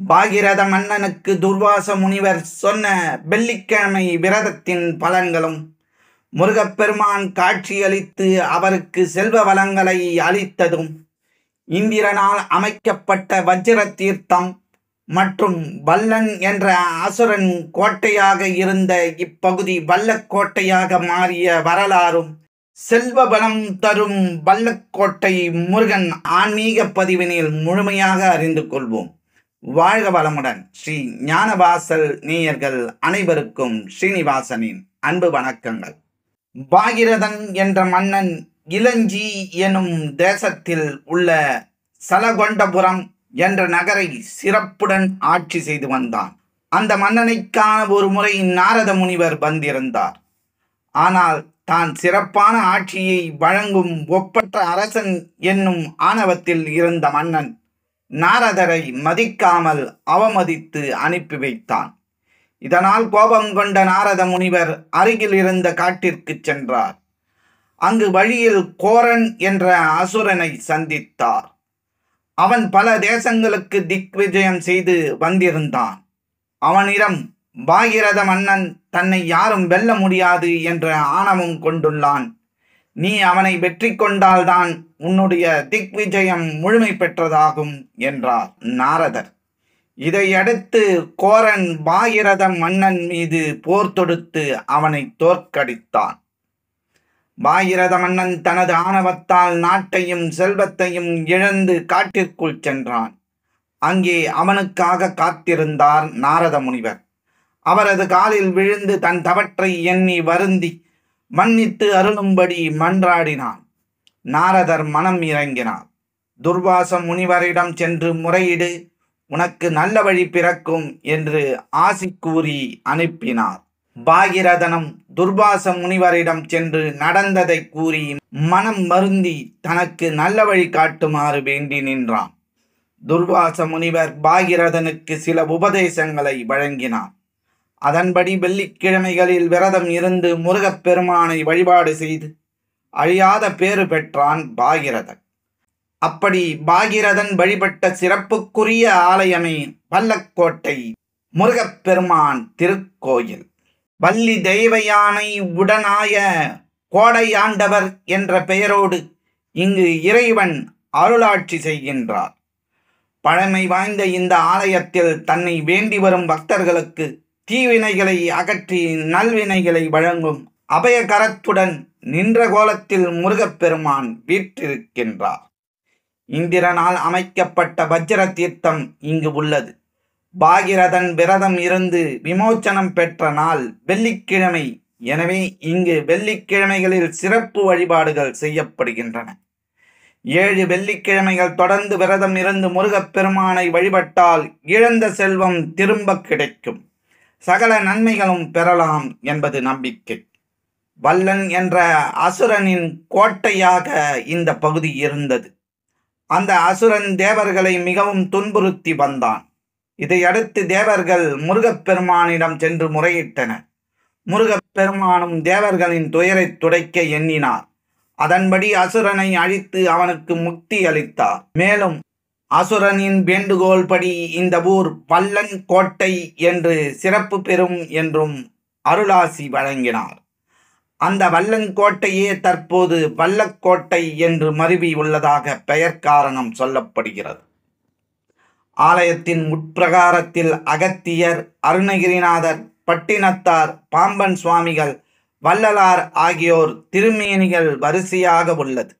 பாகிரத மன்னனுக்கு துர்வாச முனிவர் சொன்ன வெள்ளிக்கிழமை விரதத்தின் பலன்களும், முருகப்பெருமான் காட்சியளித்து அவருக்கு செல்வ வளங்களை அளித்ததும், இந்திரனால் அமைக்கப்பட்ட வஜ்ர தீர்த்தம் மற்றும் வல்லன் என்ற அசுரன் கோட்டையாக இருந்த இப்பகுதி வல்லக்கோட்டையாக மாறிய வரலாறும், செல்வ பலம் தரும் வல்லக்கோட்டை முருகன் ஆன்மீக பதிவினில் முழுமையாக அறிந்து கொள்வோம். வாழ்க வளமுடன். ஸ்ரீ ஞானவாசல் நேயர்கள் அனைவருக்கும் ஸ்ரீனிவாசனின் அன்பு வணக்கங்கள். பாகிரதன் என்ற மன்னன் இலஞ்சி எனும் தேசத்தில் உள்ள சலகொண்டபுரம் என்ற நகரை சிறப்புடன் ஆட்சி செய்து வந்தான். அந்த மன்னனை காண ஒரு முறை நாரத முனிவர் வந்திருந்தார். ஆனால் தான் சிறப்பான ஆட்சியை வழங்கும் ஒப்பற்ற அரசன் என்னும் ஆணவத்தில் இருந்த மன்னன் நாரதரை மதிக்காமல் அவமதித்து அனுப்பி வைத்தான். இதனால் கோபம் கொண்ட நாரத முனிவர் அருகில் இருந்த காட்டிற்கு சென்றார். அங்கு வழியில் கோரன் என்ற அசுரனை சந்தித்தார். அவன் பல தேசங்களுக்கு திக்விஜயம் செய்து வந்திருந்தான். அவனிடம் பாகிரத மன்னன் தன்னை யாரும் வெல்ல முடியாது என்ற ஆணவம் கொண்டுள்ளான். நீ அவனை வெற்றி கொண்டால்தான் உன்னுடைய திக்விஜயம் முழுமை பெற்றதாகும் என்றார் நாரதர். இதையடுத்து கோரன் பாகிரத மன்னன் மீது போர் தொடுத்து அவனை தோற்கடித்தான். பாகிரத மன்னன் தனது ஆணவத்தால் நாட்டையும் செல்வத்தையும் இழந்து காட்டிற்குள் சென்றான். அங்கே அவனுக்காக காத்திருந்தார் நாரத முனிவர். அவரது காலில் விழுந்து தன் தவற்றை எண்ணி வருந்தி மன்னித்து அருளும்படி மன்றாடினான். நாரதர் மனம் இறங்கினார். துர்வாச முனிவரிடம் சென்று முறையிடு, உனக்கு நல்ல வழி பிறக்கும் என்று ஆசி கூறி அனுப்பினார். பாகிரதனும் துர்வாச முனிவரிடம் சென்று நடந்ததை கூறி மனம் வருந்தி தனக்கு நல்ல வழி காட்டுமாறு வேண்டி நின்றான். துர்வாச முனிவர் பாகிரதனுக்கு சில உபதேசங்களை வழங்கினார். அதன்படி வெள்ளிக்கிழமைகளில் விரதம் இருந்து முருகப்பெருமானை வழிபாடு செய்து அழியாத பேறு பெற்றான் பாகிரதன். அப்படி பாகிரதன் வழிபட்ட சிறப்புக்குரிய ஆலயமே வல்லக்கோட்டை முருகப்பெருமான் திருக்கோயில். வள்ளி தெய்வயானை உடனாய கோடையாண்டவர் என்ற பெயரோடு இங்கு இறைவன் அருளாட்சி செய்கின்றார். பழமை வாய்ந்த இந்த ஆலயத்தில் தன்னை வேண்டி வரும் பக்தர்களுக்கு தீவினைகளை அகற்றி நல்வினைகளை வழங்கும் அபயகரத்துடன் நின்ற கோலத்தில் முருகப்பெருமான் வீற்றிருக்கின்றார். இந்திரனால் அமைக்கப்பட்ட வஜ்ர தீர்த்தம் இங்கு உள்ளது. பாகிரதன் விரதம் இருந்து விமோச்சனம் பெற்ற நாள் வெள்ளிக்கிழமை. எனவே இங்கு வெள்ளிக்கிழமைகளில் சிறப்பு வழிபாடுகள் செய்யப்படுகின்றன. 7 வெள்ளிக்கிழமைகள் தொடர்ந்து விரதம் இருந்து முருகப்பெருமானை வழிபட்டால் இழந்த செல்வம் திரும்ப கிடைக்கும், சகல நன்மைகளும் பெறலாம் என்பது நம்பிக்கை. வல்லன் என்ற அசுரனின் கோட்டையாக இந்த பகுதி இருந்தது. அந்த அசுரன் தேவர்களை மிகவும் துன்புறுத்தி வந்தான். இதையடுத்து தேவர்கள் முருகப்பெருமானிடம் சென்று முறையிட்டனர். முருகப்பெருமானும் தேவர்களின் துயரை துடைக்க எண்ணினார். அதன்படி அசுரனை அழித்து அவனுக்கு முக்தி அளித்தார். மேலும் அசுரனின் வேண்டுகோள் படி இந்த ஊர் வல்லன் கோட்டை என்று சிறப்பு பெறும் என்றும் அருளாசி வழங்கினார். அந்த வல்லன் கோட்டையே தற்போது வல்லக்கோட்டை என்று மருவி உள்ளதாக பெயர் காரணம் சொல்லப்படுகிறது. ஆலயத்தின் உட்பிரகாரத்தில் அகத்தியர், அருணகிரிநாதர், பட்டினத்தார், பாம்பன் சுவாமிகள், வள்ளலார் ஆகியோர் திருமேனிகள் வரிசையாக உள்ளது.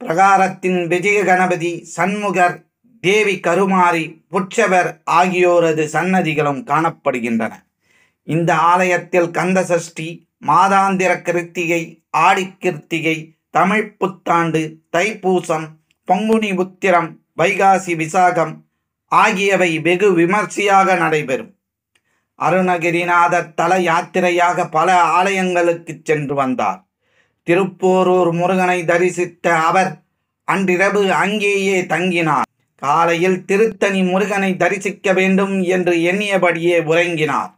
பிரகாரத்தின் விஜய கணபதி, சண்முகர், தேவி கருமாரி, புட்சவர் ஆகியோரது சன்னதிகளும் காணப்படுகின்றன. இந்த ஆலயத்தில் கந்த சஷ்டி, மாதாந்திர கிருத்திகை, ஆடி கிருத்திகை, தமிழ் புத்தாண்டு, தைப்பூசம், பங்குனி உத்திரம், வைகாசி விசாகம் ஆகியவை வெகு விமர்சையாக நடைபெறும். அருணகிரிநாதர் தல யாத்திரையாக பல ஆலயங்களுக்கு சென்று வந்தார். திருப்போரூர் முருகனை தரிசித்த அவர் அன்றிரவு அங்கேயே தங்கினார். காலையில் திருத்தணி முருகனை தரிசிக்க வேண்டும் என்று எண்ணியபடியே உறங்கினார்.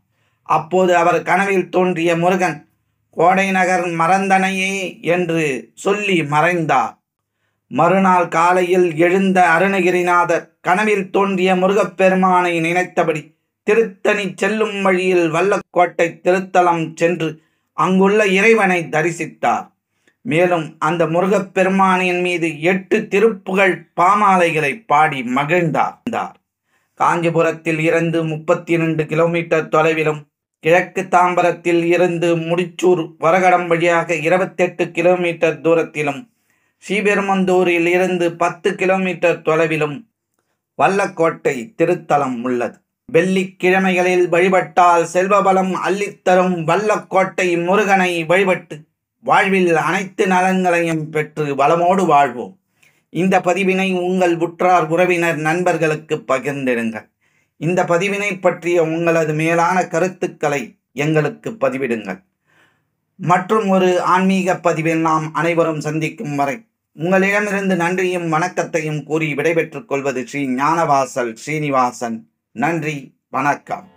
அப்போது அவர் கனவில் தோன்றிய முருகன் கோடை நகர் மறந்தனையே என்று சொல்லி மறைந்தார். மறுநாள் காலையில் எழுந்த அருணகிரிநாதர் கனவில் தோன்றிய முருகப்பெருமானை நினைத்தபடி திருத்தணி செல்லும் வழியில் வல்லக்கோட்டை திருத்தலம் சென்று அங்குள்ள இறைவனை தரிசித்தார். மேலும் அந்த முருகப்பெருமானின் மீது 8 திருப்புகழ் பாமாலைகளை பாடி மகிழ்ந்தார். காஞ்சிபுரத்தில் இருந்து 32 கிலோமீட்டர் தொலைவிலும், கிழக்கு தாம்பரத்தில் இருந்து முடிச்சூர் வரகடம் வழியாக 28 கிலோமீட்டர் தூரத்திலும், ஸ்ரீபெரும்புதூரில் இருந்து 10 கிலோமீட்டர் தொலைவிலும் வல்லக்கோட்டை திருத்தலம் உள்ளது. வெள்ளிக்கிழமைகளில் வழிபட்டால் செல்வபலம் அள்ளித்தரும் வல்லக்கோட்டை முருகனை வழிபட்டு வாழ்வில் அனைத்து நலன்களையும் பெற்று வளமோடு வாழ்வோம். இந்த பதிவினை உங்கள் உற்றார் உறவினர் நண்பர்களுக்கு பகிர்ந்திடுங்கள். இந்த பதிவினை பற்றிய உங்களது மேலான கருத்துக்களை எங்களுக்கு பதிவிடுங்கள். மற்றும் ஒரு ஆன்மீக பதிவில் நாம் அனைவரும் சந்திக்கும் வரை உங்களிடமிருந்து நன்றியும் வணக்கத்தையும் கூறி விடைபெற்றுக் கொள்வது ஸ்ரீ ஞானவாசல் ஸ்ரீனிவாசன். நன்றி, வணக்கம்.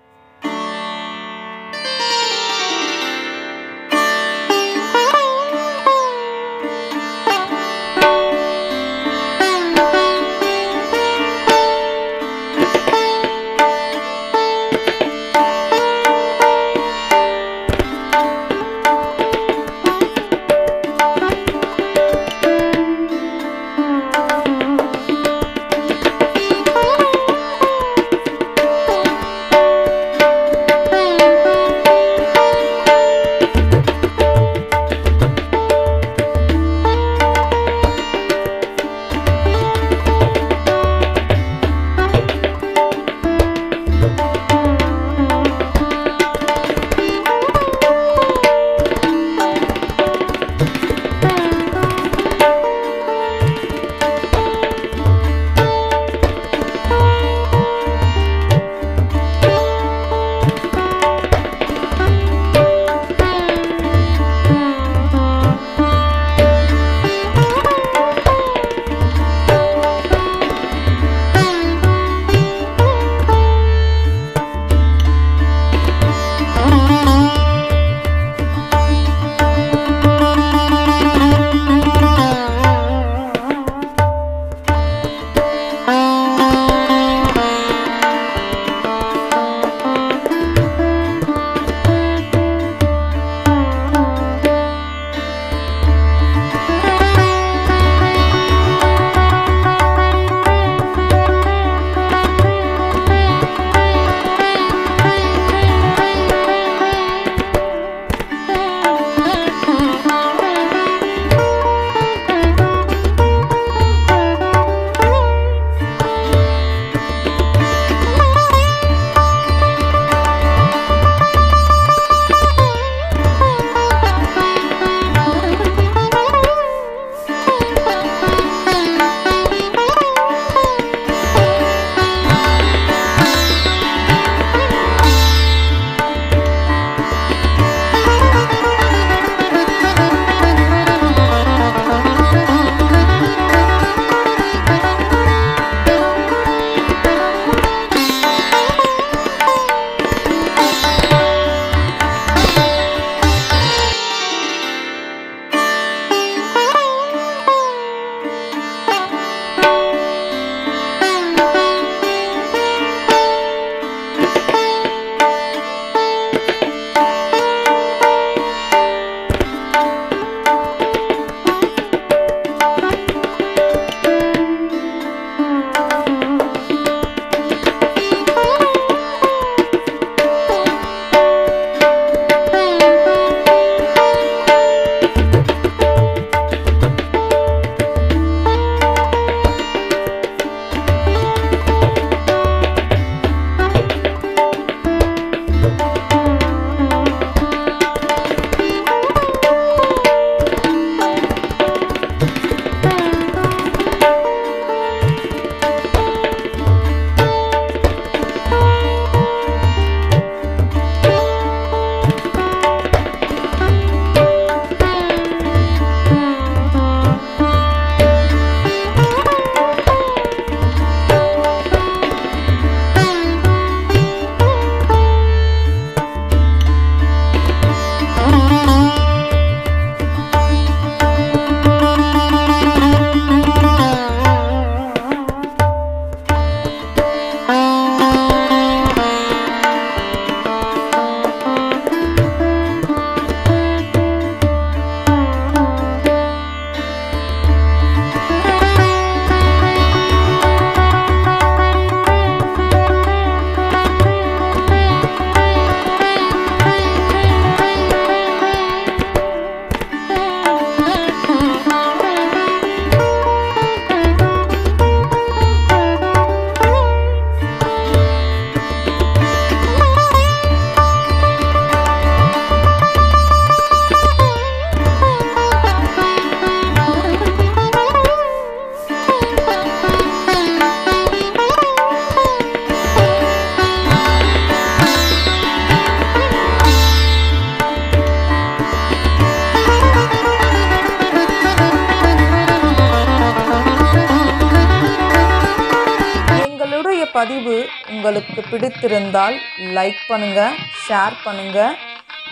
பதிவு உங்களுக்கு பிடித்திருந்தால் லைக் பண்ணுங்கள், ஷேர் பண்ணுங்கள்.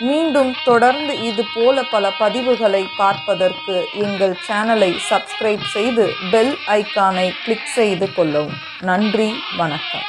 மீண்டும் தொடர்ந்து இது போல பல பதிவுகளை பார்ப்பதற்கு எங்கள் சேனலை சப்ஸ்கிரைப் செய்து பெல் ஐக்கானை கிளிக் செய்து கொள்ளவும். நன்றி, வணக்கம்.